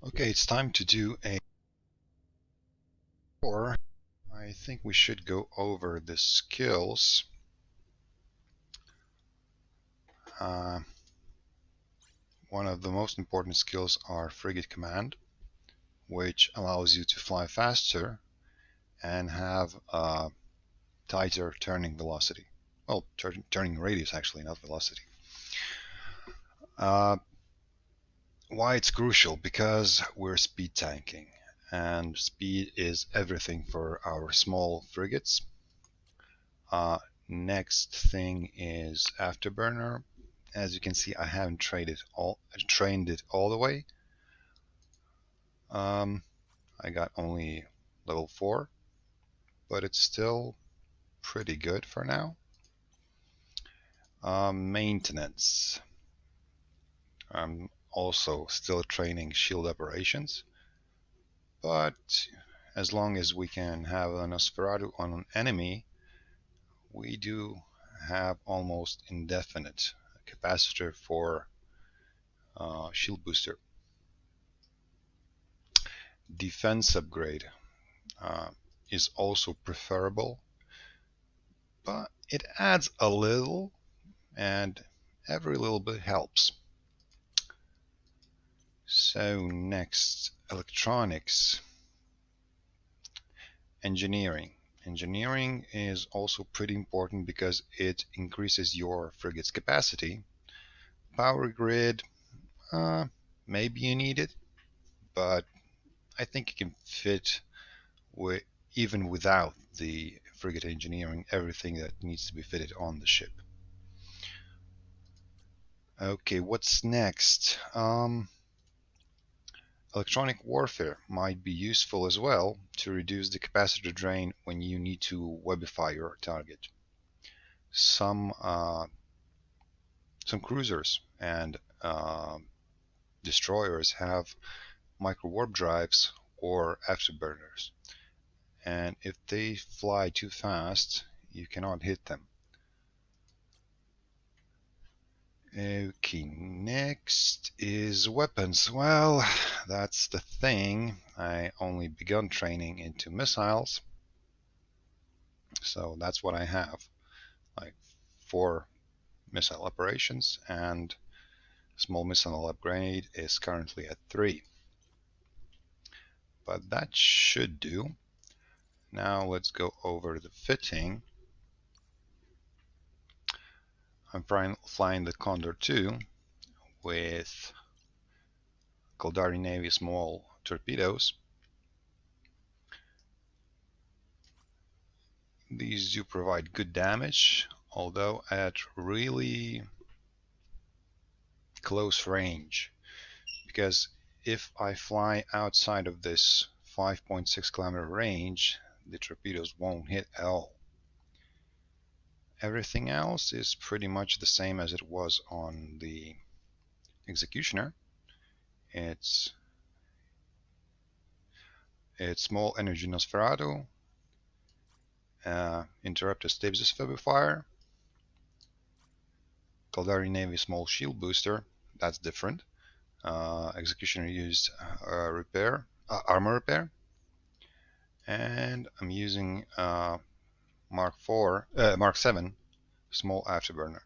Okay, it's time to do a tour. I think we should go over the skills. Uh, One of the most important skills are frigate command, which allows you to fly faster and have a tighter turning velocity. Well, turning radius actually, not velocity. Uh, why it's crucial? Because we're speed tanking, and speed is everything for our small frigates. Uh, Next thing is afterburner. As you can see, I haven't trained it all the way. I got only level 4, but it's still pretty good for now. Maintenance. I'm also still training shield operations, but as long as we can have a Nosferatu on an enemy, we do have almost indefinite capacitor for shield booster. Defense upgrade is also preferable, but it adds a little, and every little bit helps. So next, electronics. Engineering. Engineering is also pretty important because it increases your frigate's capacity. Power grid, uh, maybe you need it, but I think you can fit with, even without the frigate engineering, everything that needs to be fitted on the ship. Okay, what's next? Electronic warfare might be useful as well to reduce the capacitor drain when you need to webify your target. Some cruisers and destroyers have micro warp drives or afterburners, and if they fly too fast, you cannot hit them. Okay, next is weapons. Well, that's the thing. I only begun training into missiles, so that's what I have. Like 4 missile operations, and small missile upgrade is currently at 3. But that should do. Now let's go over the fitting. I'm flying the Condor 2 with Caldari Navy small torpedoes. These do provide good damage, although at really close range, because if I fly outside of this 5.6 kilometer range, the torpedoes won't hit at all. Everything else is pretty much the same as it was on the Executioner. It's small energy Nosferatu, interrupted Stasis Fire, Caldari Navy small shield booster, that's different. Executioner used armor repair, and I'm using Mark 7 small afterburner.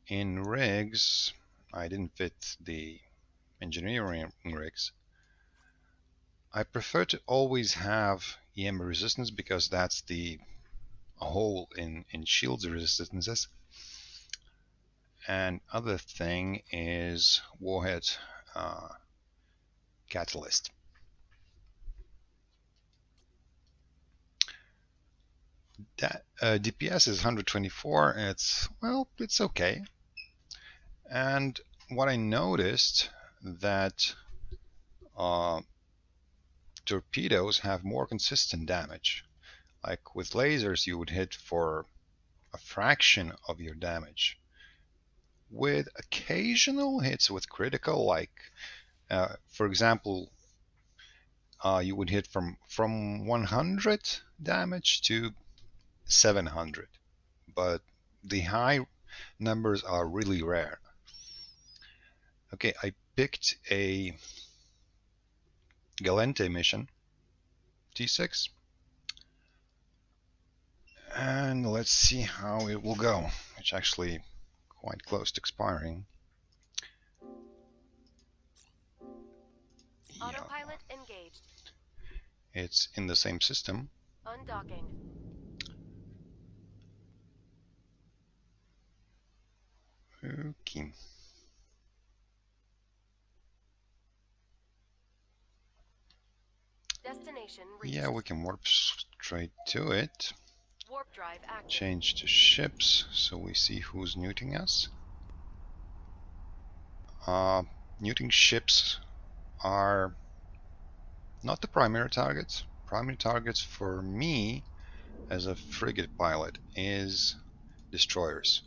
In rigs, I didn't fit the engineering rigs. I prefer to always have EM resistance because that's the hole in shields resistances. And other thing is Warhead catalyst. That DPS is 124. It's okay. And what I noticed that torpedoes have more consistent damage. Like with lasers, you would hit for a fraction of your damage. With occasional hits with critical, like for example, you would hit from 100 damage to 700, but the high numbers are really rare. Okay, I picked a Galente mission, T6. And let's see how it will go. It's actually quite close to expiring. Autopilot engaged. It's in the same system. Undocking. Okay. Destination reached. Yeah, we can warp straight to it. Warp drive active. Change to ships so we see who's neuting us. Neuting ships are not the primary targets. Primary targets for me as a frigate pilot is destroyers.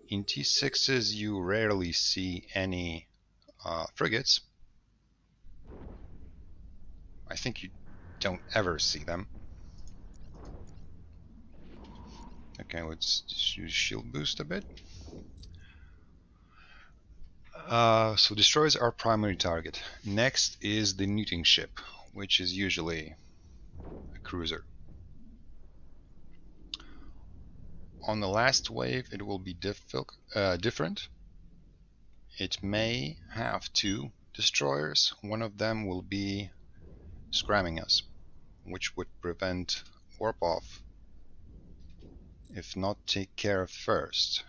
In T6s you rarely see any frigates. I think you don't ever see them. Okay, let's just use shield boost a bit. So destroyers are primary target. Next is the neuting ship, which is usually a cruiser. On the last wave it will be different. It may have two destroyers. One of them will be scramming us, which would prevent warp off if not take care of first.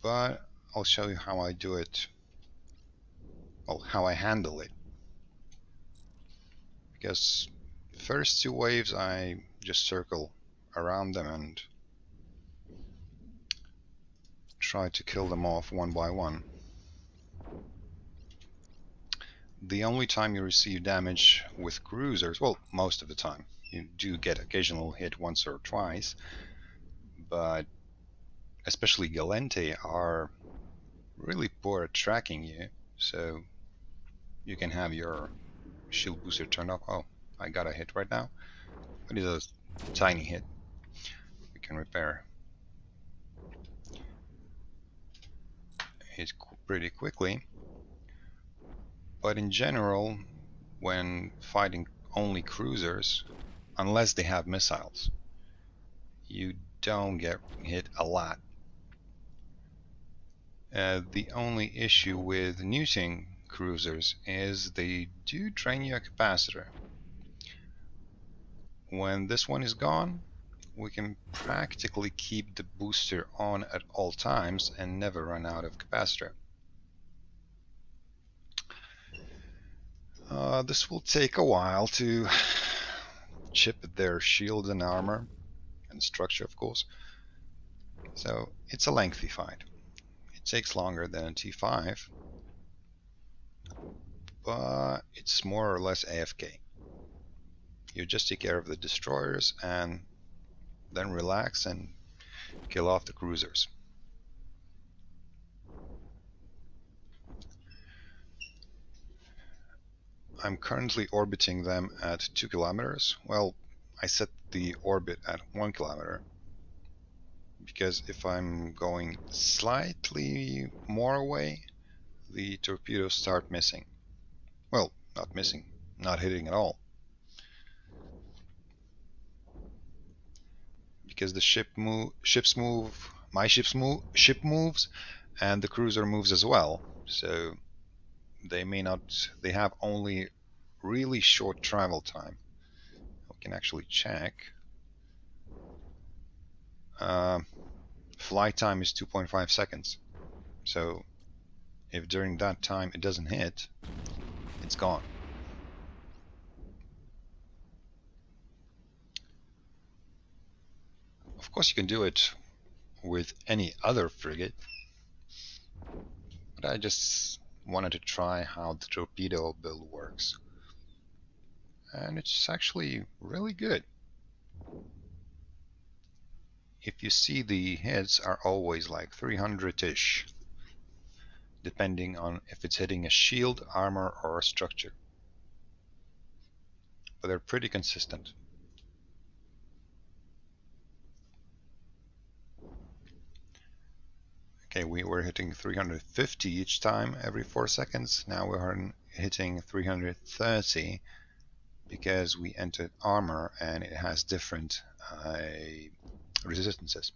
But I'll show you how I do it, well, how I handle it. Because first two waves I just circle around them and try to kill them off one by one. The only time you receive damage with cruisers, well, most of the time, you do get occasional hit once or twice, but especially Galente are really poor at tracking you, so you can have your shield booster turned off. Oh, I got a hit right now, but it's a tiny hit. We can repair it pretty quickly. But in general, when fighting only cruisers, unless they have missiles, you don't get hit a lot. The only issue with neuting cruisers is they do drain you a capacitor. When this one is gone, we can practically keep the booster on at all times and never run out of capacitor. This will take a while to chip their shields and armor and structure, of course. So it's a lengthy fight. It takes longer than a T5, but it's more or less AFK. You just take care of the destroyers and then relax and kill off the cruisers. I'm currently orbiting them at 2 kilometers. Well, I set the orbit at 1 kilometer because if I'm going slightly more away, the torpedoes start missing. Well, not missing, not hitting at all. Because the ship moves, ship moves, and the cruiser moves as well. So they have only really short travel time. We can actually check. Flight time is 2.5 seconds. So if during that time it doesn't hit, it's gone. Of course you can do it with any other frigate, but I just wanted to try how the torpedo build works. And it's actually really good. If you see, the hits are always like 300-ish, depending on if it's hitting a shield, armor, or a structure. But they're pretty consistent. Okay, we were hitting 350 each time every 4 seconds. Now we're hitting 330 because we entered armor and it has different resistances.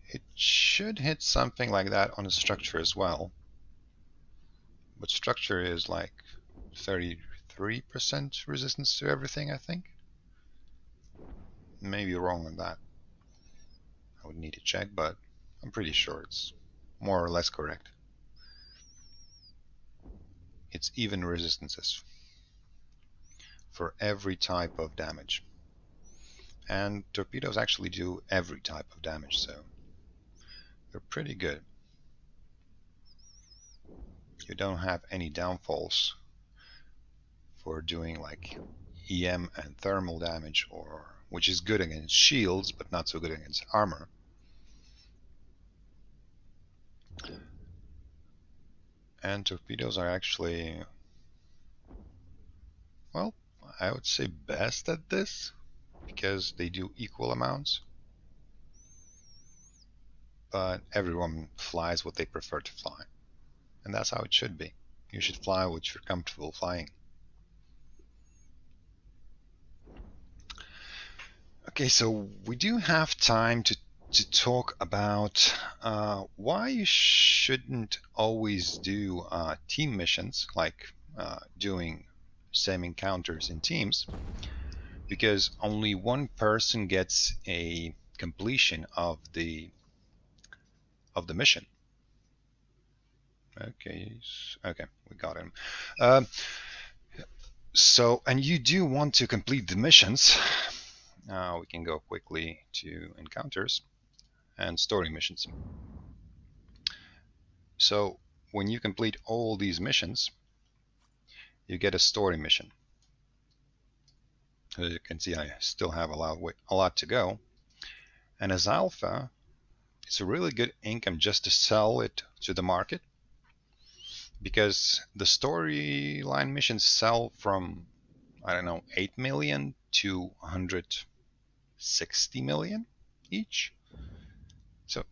It should hit something like that on the structure as well. But structure is like 33% resistance to everything, I think. Maybe wrong on that. I would need to check, but I'm pretty sure it's more or less correct. It's even resistances for every type of damage. And torpedoes actually do every type of damage, so they're pretty good. You don't have any downfalls for doing like EM and thermal damage, or which is good against shields but not so good against armor. And torpedoes are actually, well, I would say best at this because they do equal amounts, but everyone flies what they prefer to fly, and that's how it should be. You should fly what you're comfortable flying. Okay, so we do have time to talk about why you shouldn't always do team missions, like doing same encounters in teams, because only one person gets a completion of the mission. Okay, we got him. Um, so, and you do want to complete the missions. We can go quickly to encounters and story missions. So when you complete all these missions, you get a story mission. As you can see, I still have a lot to go. And as alpha, it's a really good income just to sell it to the market, because the storyline missions sell from, I don't know, 8 million to 160 million each. So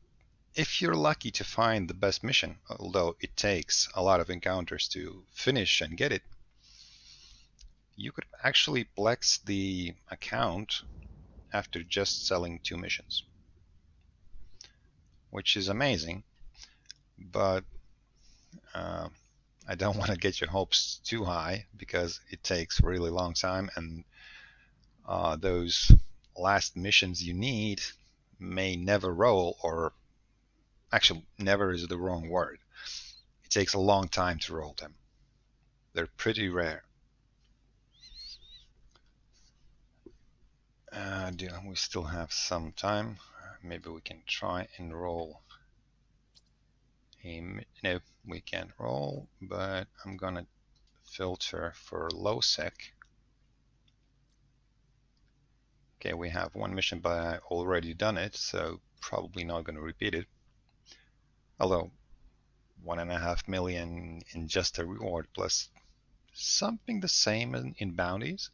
if you're lucky to find the best mission, although it takes a lot of encounters to finish and get it, you could actually flex the account after just selling 2 missions, which is amazing. But uh, I don't want to get your hopes too high because it takes a really long time, and those last missions you need may never roll, or actually, never is the wrong word. It takes a long time to roll them. They're pretty rare. We still have some time. Maybe we can try and roll no, we can't roll, but I'm gonna filter for low sec. Okay, we have one mission, but I already done it, so probably not gonna repeat it. Although 1.5 million in just a reward plus something the same in bounties,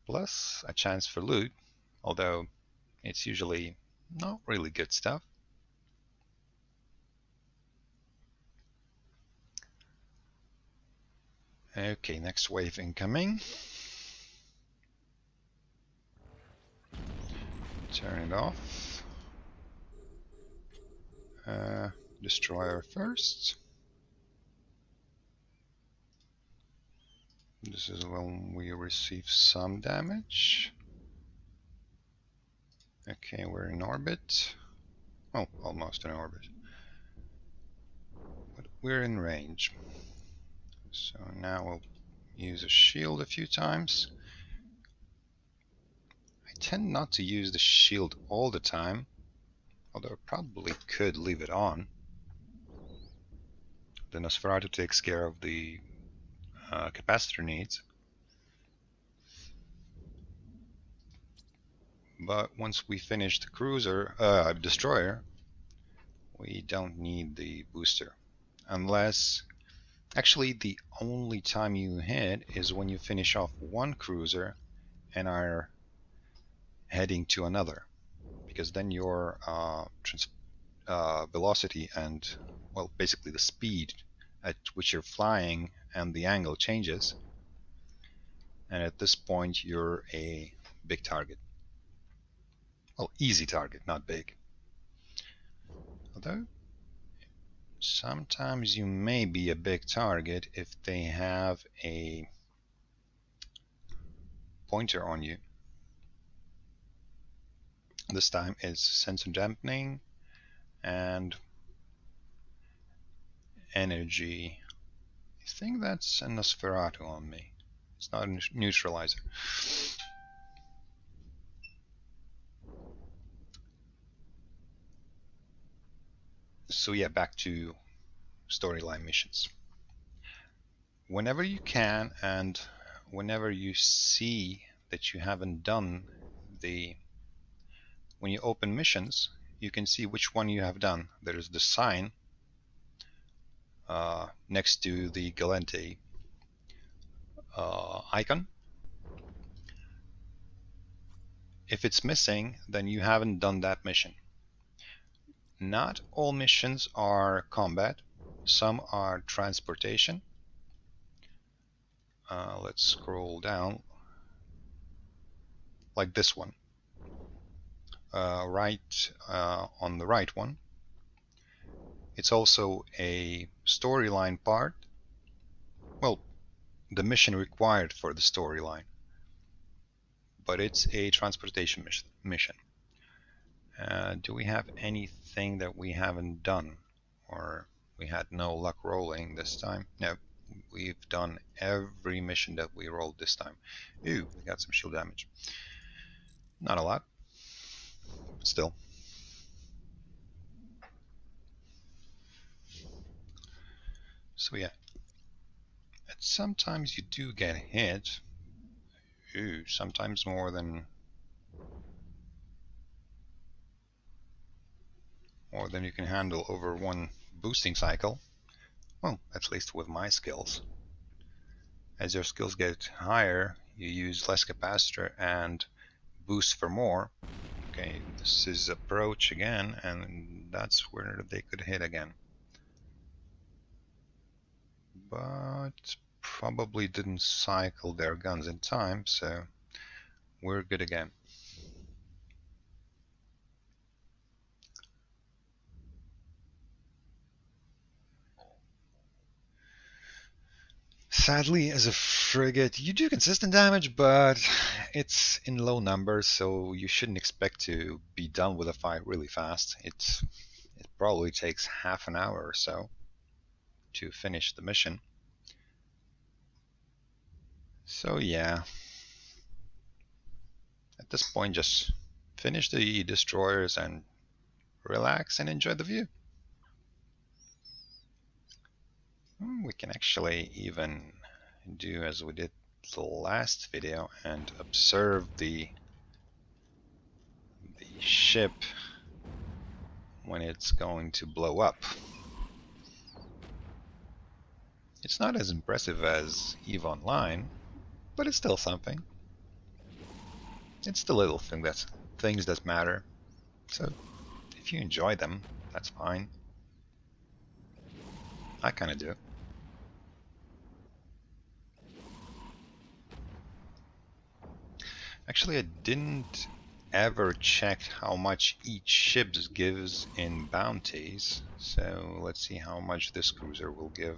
plus a chance for loot, although it's usually not really good stuff. Okay, next wave incoming. Turn it off. Destroyer first. This is when we receive some damage. Okay, we're in orbit. Oh, almost in orbit. But we're in range. So now we'll use a shield a few times. I tend not to use the shield all the time, although I probably could leave it on. The Nosferatu takes care of the capacitor needs. But once we finish the cruiser, destroyer, we don't need the booster. Unless, actually, the only time you hit is when you finish off one cruiser and are heading to another, because then your velocity and, well, basically the speed at which you're flying and the angle changes, and at this point you're a big target. Well, easy target, not big. Although sometimes you may be a big target if they have a pointer on you. This time it's sensor dampening and energy. I think that's a Nosferatu on me. It's not a neutralizer. So yeah, back to storyline missions. Whenever you can and whenever you see that you haven't done when you open missions, you can see which one you have done. There's the sign next to the Galente icon. If it's missing, then you haven't done that mission. Not all missions are combat. Some are transportation. Let's scroll down, like this one. Right on the right one. It's also a storyline part. Well, the mission required for the storyline, but it's a transportation mission. Do we have anything that we haven't done, or we had no luck rolling this time? No, we've done every mission that we rolled this time. Ooh, we got some shield damage. Not a lot, but still. So yeah, and sometimes you do get hit. Ooh, sometimes more than you can handle over one boosting cycle. Well, at least with my skills. As your skills get higher, you use less capacitor and boost for more. Okay, this is approach again, and that's where they could hit again. But probably didn't cycle their guns in time, so we're good again. Sadly, as a frigate, you do consistent damage, but it's in low numbers, so you shouldn't expect to be done with a fight really fast. It probably takes half an hour or so to finish the mission. So yeah, at this point, just finish the destroyers and relax and enjoy the view. We can actually even do as we did the last video and observe the ship when it's going to blow up. It's not as impressive as EVE Online, but it's still something. It's the little things that matter. So if you enjoy them, that's fine. I kind of do. Actually, I didn't ever check how much each ship gives in bounties, so let's see how much this cruiser will give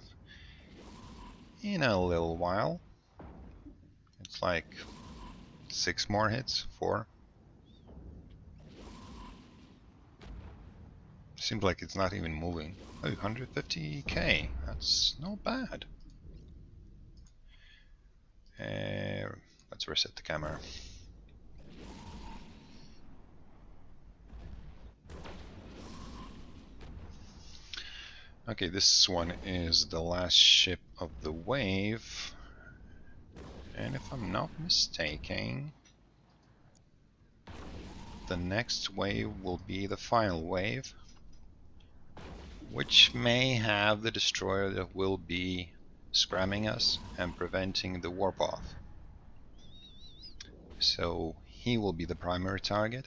in a little while. It's like 6 more hits, 4. Seems like it's not even moving. Oh, 150k, that's not bad. Let's reset the camera. Okay, this one is the last ship of the wave. And if I'm not mistaken, the next wave will be the final wave, which may have the destroyer that will be scramming us and preventing the warp off. So he will be the primary target.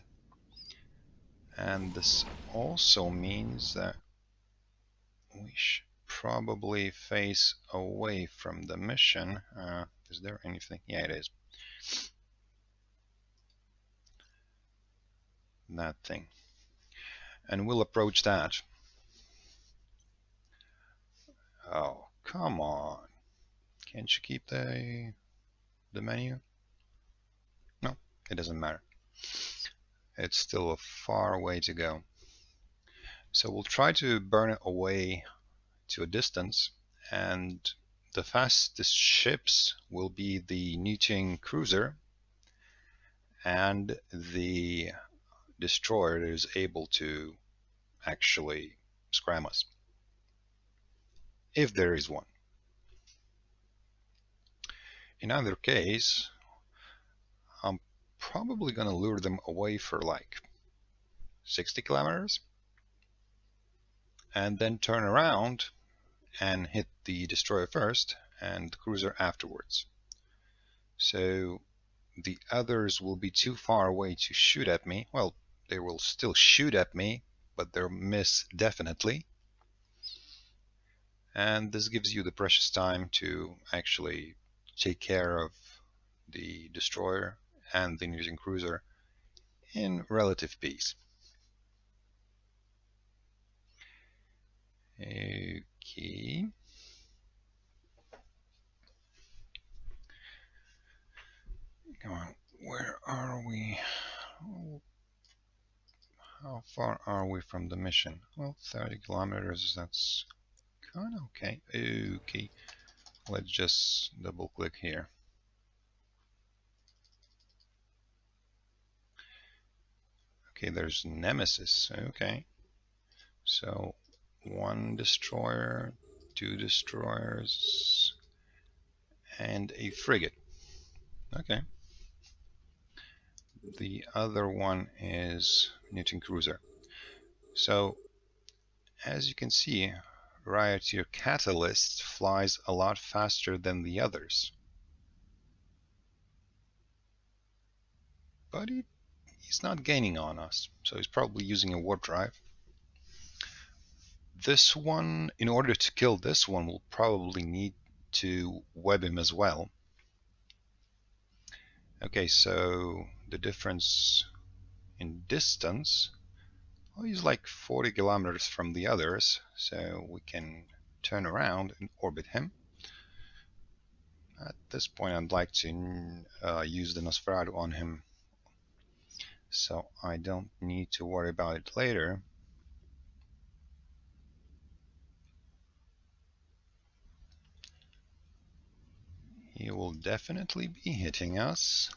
And this also means that we should probably face away from the mission. Is there anything? Yeah, it is. That thing. And we'll approach that. Oh, come on. Can't you keep the menu? No, it doesn't matter. It's still a far way to go. So we'll try to burn it away to a distance, and the fastest ships will be the Newton cruiser and the destroyer that is able to actually scram us, if there is one. In either case, I'm probably gonna lure them away for like 60 kilometers and then turn around and hit the destroyer first and the cruiser afterwards. So the others will be too far away to shoot at me. Well, they will still shoot at me, but they'll miss definitely. And this gives you the precious time to actually take care of the destroyer and the Newton cruiser in relative peace. Okay. Come on, where are we? How far are we from the mission? Well, 30 kilometers, that's kind of okay. Okay, let's just double click here. Okay, there's Nemesis. Okay, so one destroyer, two destroyers, and a frigate. Okay. The other one is Newton cruiser. So as you can see, Rioteer Catalyst flies a lot faster than the others. But he's not gaining on us, so he's probably using a warp drive. This one, in order to kill this one, we'll probably need to web him as well. Okay, so the difference in distance, well, he's like 40 kilometers from the others, so we can turn around and orbit him. At this point, I'd like to use the Nosferatu on him, so I don't need to worry about it later. He will definitely be hitting us.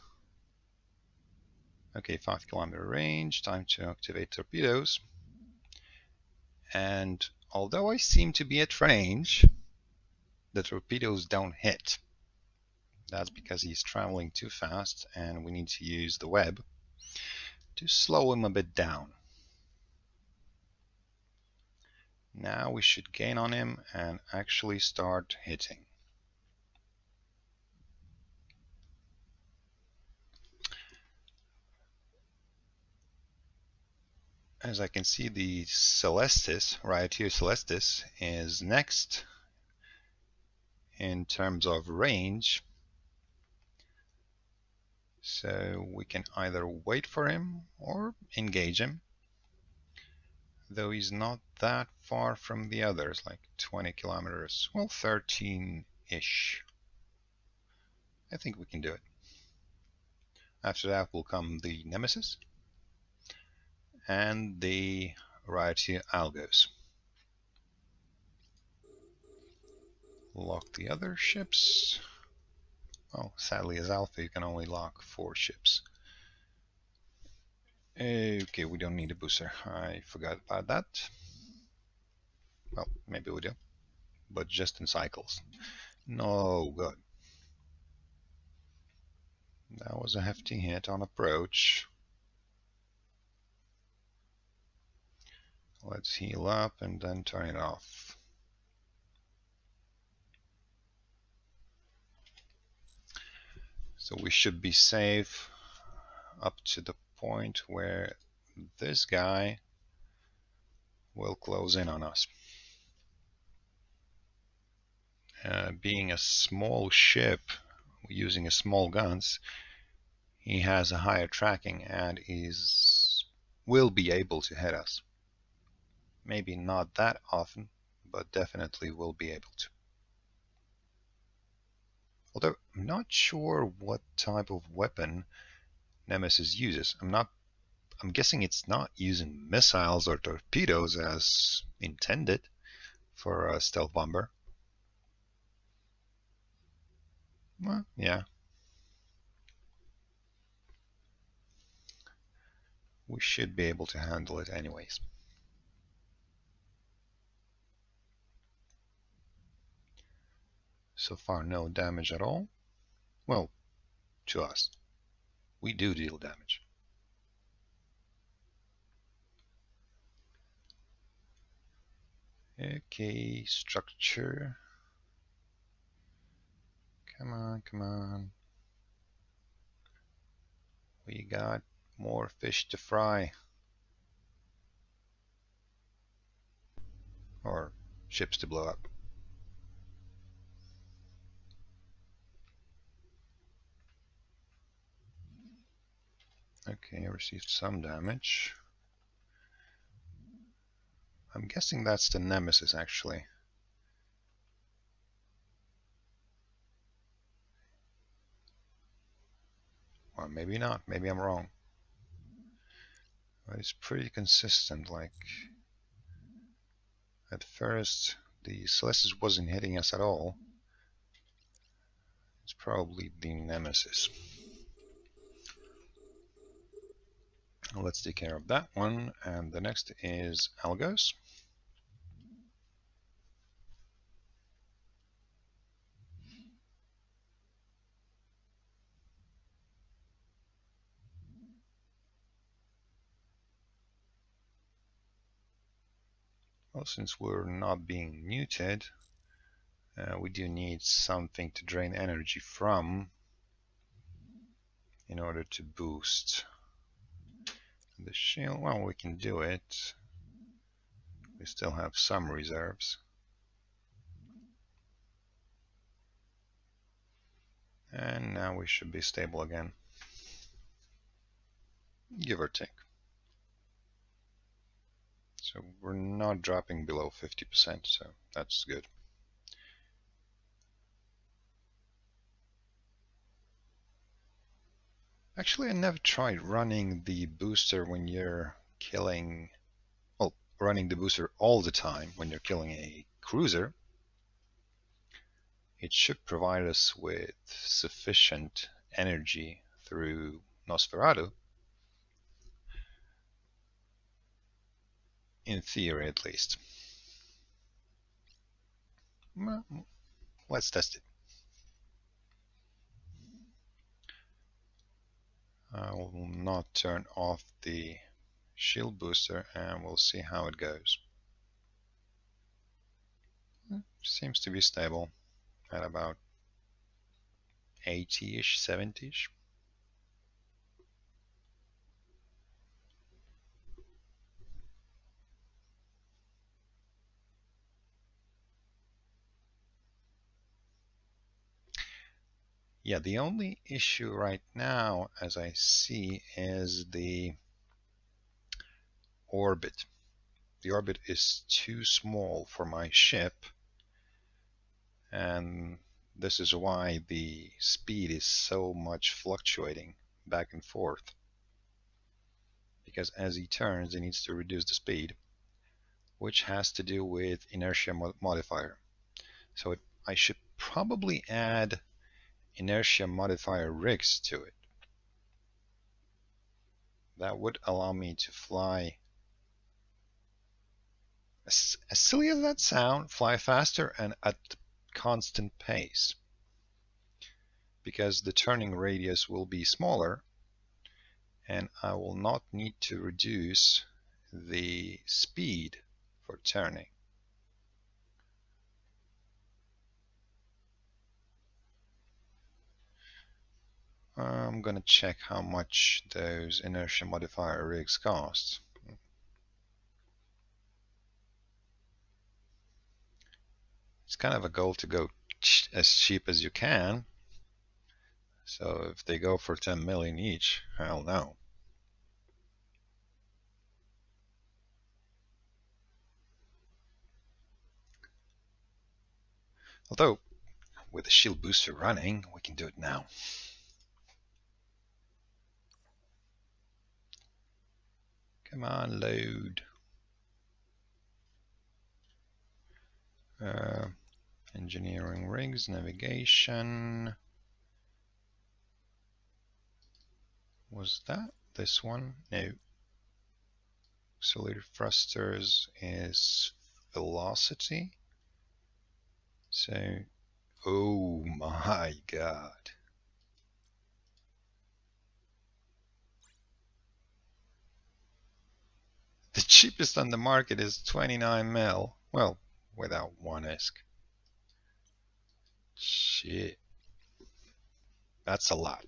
Okay, 5-kilometer range, time to activate torpedoes. And although I seem to be at range, the torpedoes don't hit. That's because he's traveling too fast and we need to use the web to slow him a bit down. Now we should gain on him and actually start hitting. As I can see, the Celestis, Rioteer Celestis, is next in terms of range. So we can either wait for him or engage him. Though he's not that far from the others, like 20 kilometers. Well, 13-ish. I think we can do it. After that will come the Nemesis and the Rioteer Algos. Lock the other ships. Well, sadly as Alpha you can only lock 4 ships. Okay, we don't need a booster. I forgot about that. Well, maybe we do, but just in cycles. No good. That was a hefty hit on approach. Let's heal up and then turn it off. So we should be safe up to the point where this guy will close in on us. Being a small ship using a small guns, he has a higher tracking and will be able to hit us. Maybe not that often, but definitely will be able to. Although I'm not sure what type of weapon Nemesis uses. I'm guessing it's not using missiles or torpedoes as intended for a stealth bomber. Well, yeah. We should be able to handle it anyways. So far, no damage at all. Well, to us. We do deal damage. Okay, structure. Come on, come on. We got more fish to fry. Or ships to blow up. Okay, I received some damage. I'm guessing that's the Nemesis, actually. Or maybe not. Maybe I'm wrong. But it's pretty consistent. Like, at first, the Celestis wasn't hitting us at all. It's probably the Nemesis. Let's take care of that one. And the next is Algos. Well, since we're not being muted, we do need something to drain energy from in order to boost the shield. Well, we can do it. We still have some reserves. And now we should be stable again. Give or take. So we're not dropping below 50%, so that's good. Actually, I never tried running the booster when you're killing... Well, running the booster all the time when you're killing a cruiser. It should provide us with sufficient energy through Nosferatu. In theory, at least. Well, let's test it. I will not turn off the shield booster and we'll see how it goes. Seems to be stable at about 80-ish, 70-ish. Yeah, the only issue right now, as I see, is the orbit. The orbit is too small for my ship, and this is why the speed is so much fluctuating back and forth. Because as he turns, he needs to reduce the speed, which has to do with inertia modifier. So I should probably add inertia modifier rigs to it. That would allow me to fly, as silly as that sounds, fly faster and at constant pace. Because the turning radius will be smaller and I will not need to reduce the speed for turning. I'm gonna check how much those inertia modifier rigs cost. It's kind of a goal to go as cheap as you can. So if they go for 10 million each, hell no. Although, with the shield booster running, we can do it now. Come on, load. Engineering rigs, navigation. Was that this one? No. Auxiliary thrusters is velocity. So, oh my god. The cheapest on the market is 29 mil. Well, without one ISK. Shit. That's a lot.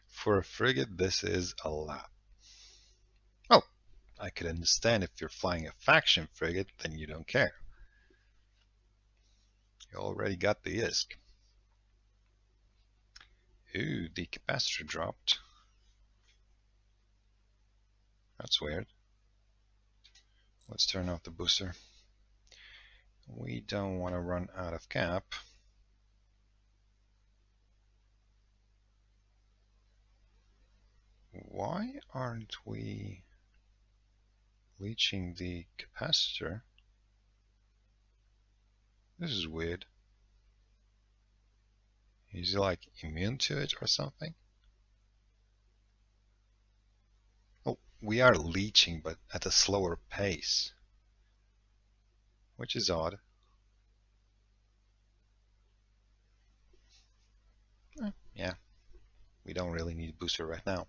For a frigate, this is a lot. Oh, I could understand if you're flying a faction frigate, then you don't care. You already got the ISK. Ooh, the capacitor dropped. That's weird. Let's turn off the booster. We don't want to run out of cap. Why aren't we leeching the capacitor? This is weird. Is he like immune to it or something? Oh, we are leeching, but at a slower pace, which is odd. Yeah, we don't really need a booster right now.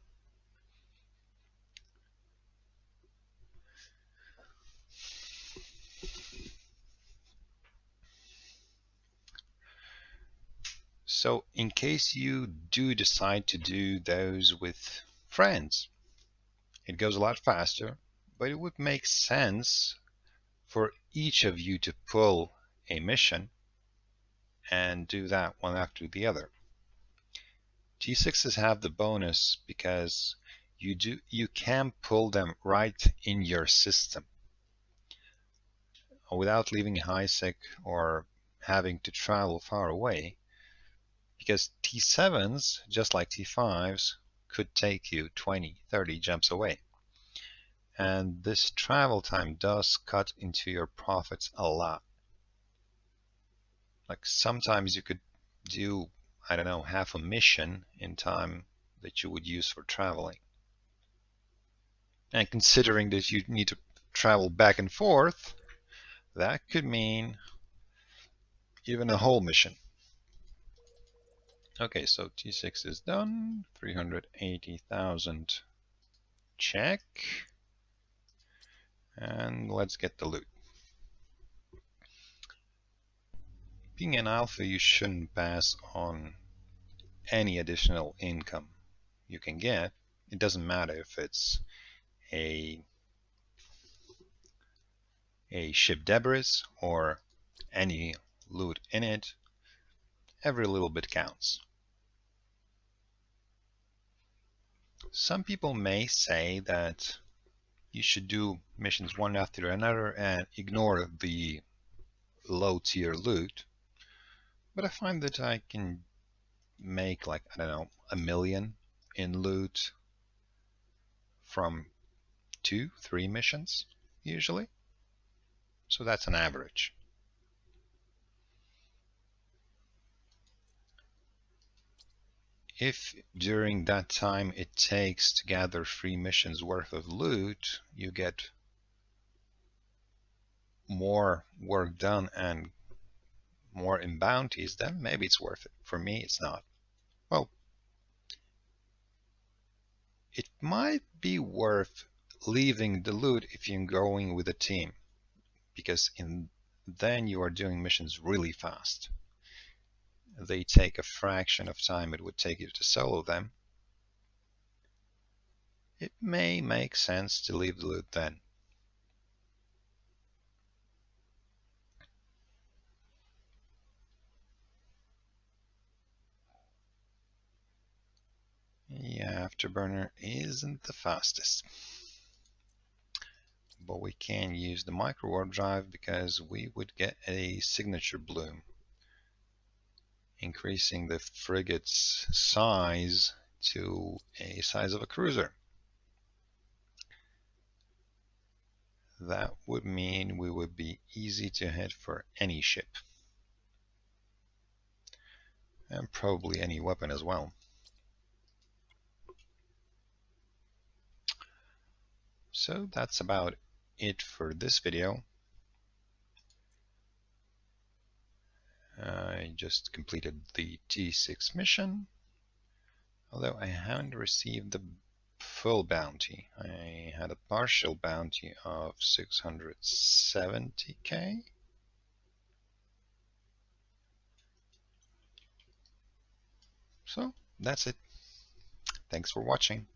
So in case you do decide to do those with friends, it goes a lot faster, but it would make sense for each of you to pull a mission and do that one after the other. T6s have the bonus because you can pull them right in your system without leaving HiSec or having to travel far away, because T7s, just like T5s, could take you 20-30 jumps away, and this travel time does cut into your profits a lot. Like sometimes you could do, I don't know, half a mission in time that you would use for traveling. And considering that you need to travel back and forth, that could mean even a whole mission. Okay, so T6 is done. 380,000 check. And let's get the loot. Being an alpha, you shouldn't pass on any additional income you can get. It doesn't matter if it's a ship debris or any loot in it. Every little bit counts. Some people may say that you should do missions one after another and ignore the low tier loot, but I find that I can make like, I don't know, 1 million in loot from 2-3 missions usually, so that's an average. If during that time it takes to gather 3 missions worth of loot, you get more work done and more in bounties, then maybe it's worth it. For me, it's not. Well, it might be worth leaving the loot if you're going with a team, because then you are doing missions really fast. they take a fraction of time it would take you to solo them, it may make sense to leave the loot then. Yeah, Afterburner isn't the fastest. But we can use the micro warp drive because we would get a signature bloom, increasing the frigate's size to a size of a cruiser. That would mean we would be easy to hit for any ship. And probably any weapon as well. So that's about it for this video. I just completed the T6 mission, although I haven't received the full bounty. I had a partial bounty of 670k. So that's it. Thanks for watching.